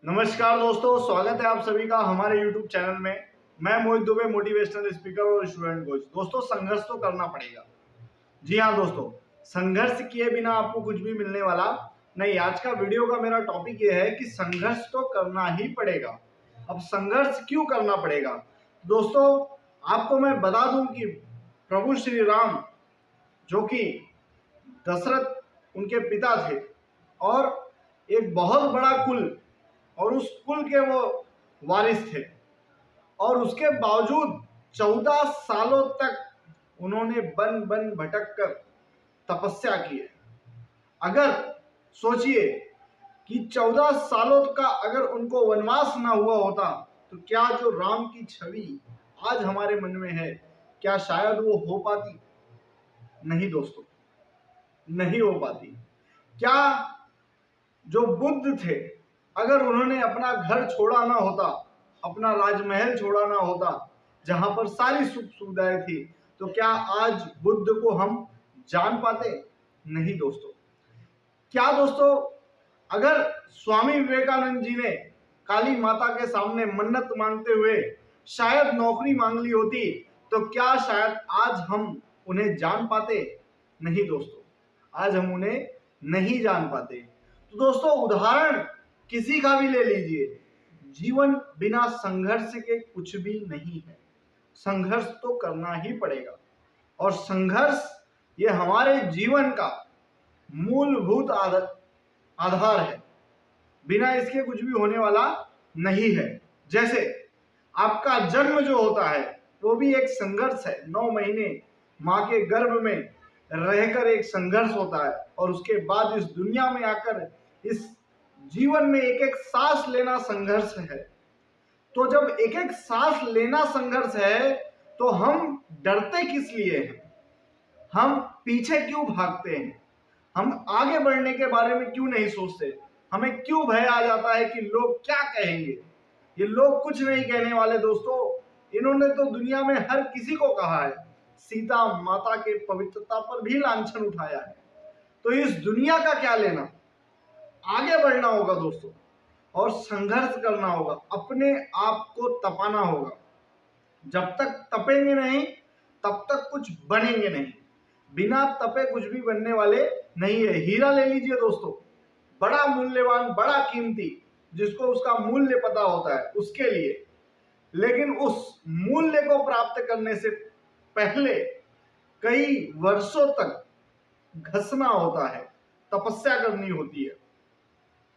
नमस्कार दोस्तों, स्वागत है आप सभी का हमारे YouTube चैनल में। मैं मोहित दुबे, मोटिवेशनल स्पीकर और स्टूडेंट कोच। दोस्तों, संघर्ष तो करना पड़ेगा। जी हाँ दोस्तों, संघर्ष किए बिना आपको कुछ भी मिलने वाला नहीं। आज का वीडियो का मेरा टॉपिक ये है कि संघर्ष तो करना ही पड़ेगा। अब संघर्ष क्यों करना पड़ेगा? दोस्तों, आपको मैं बता दूं कि प्रभु श्री राम, जो कि दशरथ उनके पिता थे, और एक बहुत बड़ा कुल, और उस कुल के वो वारिस थे, और उसके बावजूद 14 सालों तक उन्होंने बन बन भटक कर तपस्या की है। अगर सोचिए कि 14 सालों का अगर उनको वनवास ना हुआ होता तो क्या जो राम की छवि आज हमारे मन में है, क्या शायद वो हो पाती? नहीं दोस्तों, नहीं हो पाती। क्या जो बुद्ध थे, अगर उन्होंने अपना घर छोड़ा ना होता, अपना राजमहल छोड़ा ना होता जहां पर सारी सुख सुविधाएं थी, तो क्या आज बुद्ध को हम जान पाते? नहीं दोस्तों। क्या दोस्तों, अगर स्वामी विवेकानंद जी ने काली माता के सामने मन्नत मांगते हुए शायद नौकरी मांग ली होती, तो क्या शायद आज हम उन्हें जान पाते? नहीं दोस्तों, आज हम उन्हें नहीं जान पाते। तो दोस्तों, उदाहरण किसी का भी ले लीजिए, जीवन बिना संघर्ष के कुछ भी नहीं है। संघर्ष तो करना ही पड़ेगा, और संघर्ष ये हमारे जीवन का मूलभूत आधार है। बिना इसके कुछ भी होने वाला नहीं है। जैसे आपका जन्म जो होता है वो भी एक संघर्ष है। 9 महीने माँ के गर्भ में रहकर एक संघर्ष होता है, और उसके बाद इस दुनिया में आकर इस जीवन में एक एक सांस लेना संघर्ष है। तो जब एक एक सांस लेना संघर्ष है, तो हम डरते किस लिए हैं? हम पीछे क्यों भागते हैं? हम आगे बढ़ने के बारे में क्यों नहीं सोचते? हमें क्यों भय आ जाता है कि लोग क्या कहेंगे? ये लोग कुछ नहीं कहने वाले दोस्तों। इन्होंने तो दुनिया में हर किसी को कहा है, सीता माता के पवित्रता पर भी लांछन उठाया है। तो इस दुनिया का क्या लेना? आगे बढ़ना होगा दोस्तों, और संघर्ष करना होगा, अपने आप को तपाना होगा। जब तक तपेंगे नहीं, तब तक कुछ बनेंगे नहीं। बिना तपे कुछ भी बनने वाले नहीं है। हीरा ले लीजिए दोस्तों, बड़ा मूल्यवान, बड़ा कीमती, जिसको उसका मूल्य पता होता है उसके लिए। लेकिन उस मूल्य को प्राप्त करने से पहले कई वर्षों तक घसना होता है, तपस्या करनी होती है,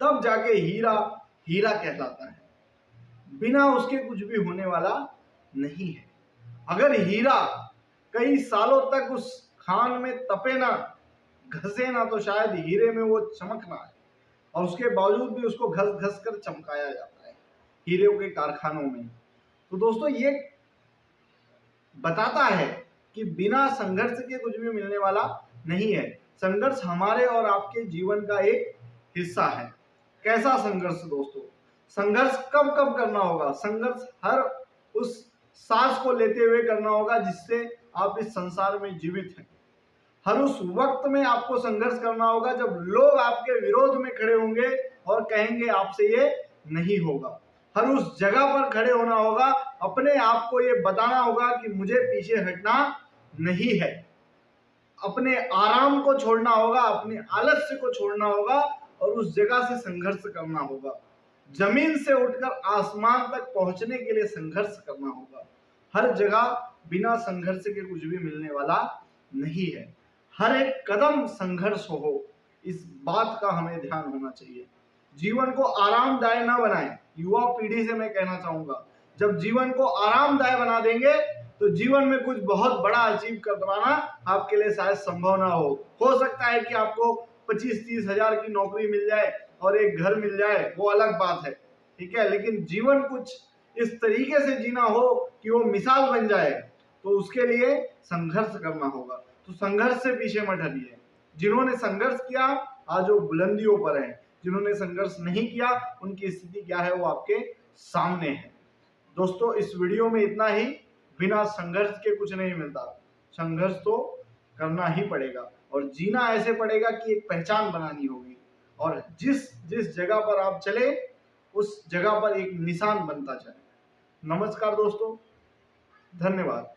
तब जाके हीरा हीरा कहलाता है। बिना उसके कुछ भी होने वाला नहीं है। अगर हीरा कई सालों तक उस खान में तपे ना, घसे ना, तो शायद हीरे में वो चमक ना आए, और उसके बावजूद भी उसको घस घस कर चमकाया जाता है हीरे के कारखानों में। तो दोस्तों, ये बताता है कि बिना संघर्ष के कुछ भी मिलने वाला नहीं है। संघर्ष हमारे और आपके जीवन का एक हिस्सा है। कैसा संघर्ष दोस्तों? संघर्ष कब कब करना होगा? संघर्ष हर उस सांस को लेते हुए करना होगा जिससे आप इस संसार में जीवित हैं। हर उस वक्त में आपको संघर्ष करना होगा जब लोग आपके विरोध में खड़े होंगे और कहेंगे आपसे ये नहीं होगा। हर उस जगह पर खड़े होना होगा, अपने आप को ये बताना होगा कि मुझे पीछे हटना नहीं है। अपने आराम को छोड़ना होगा, अपने आलस्य को छोड़ना होगा, और उस जगह से संघर्ष करना होगा। जमीन से उठकर आसमान तक पहुंचने के लिए संघर्ष करना होगा। हर जगह बिना संघर्ष के कुछ भी मिलने वाला नहीं है। हर एक कदम संघर्ष हो, इस बात का हमें ध्यान होना चाहिए। जीवन को आरामदायक ना बनाएं। युवा पीढ़ी से मैं कहना चाहूंगा, जब जीवन को आरामदायक बना देंगे तो जीवन में कुछ बहुत बड़ा अचीव कर पाना आपके लिए शायद संभव ना हो सकता है कि आपको 25-30 हजार की नौकरी मिल जाए और एक घर मिल जाए, वो अलग बात है, ठीक है। लेकिन जीवन कुछ इस तरीके से जीना हो कि वो मिसाल बन जाए, तो उसके लिए संघर्ष करना होगा। तो संघर्ष से पीछे मत हटिए। जिन्होंने संघर्ष किया आज वो बुलंदियों पर हैं, जिन्होंने संघर्ष नहीं किया उनकी स्थिति क्या है वो आपके सामने है। दोस्तों, इस वीडियो में इतना ही। बिना संघर्ष के कुछ नहीं मिलता। संघर्ष तो करना ही पड़ेगा, और जीना ऐसे पड़ेगा कि एक पहचान बनानी होगी, और जिस जिस जगह पर आप चले उस जगह पर एक निशान बनता जाए। नमस्कार दोस्तों, धन्यवाद।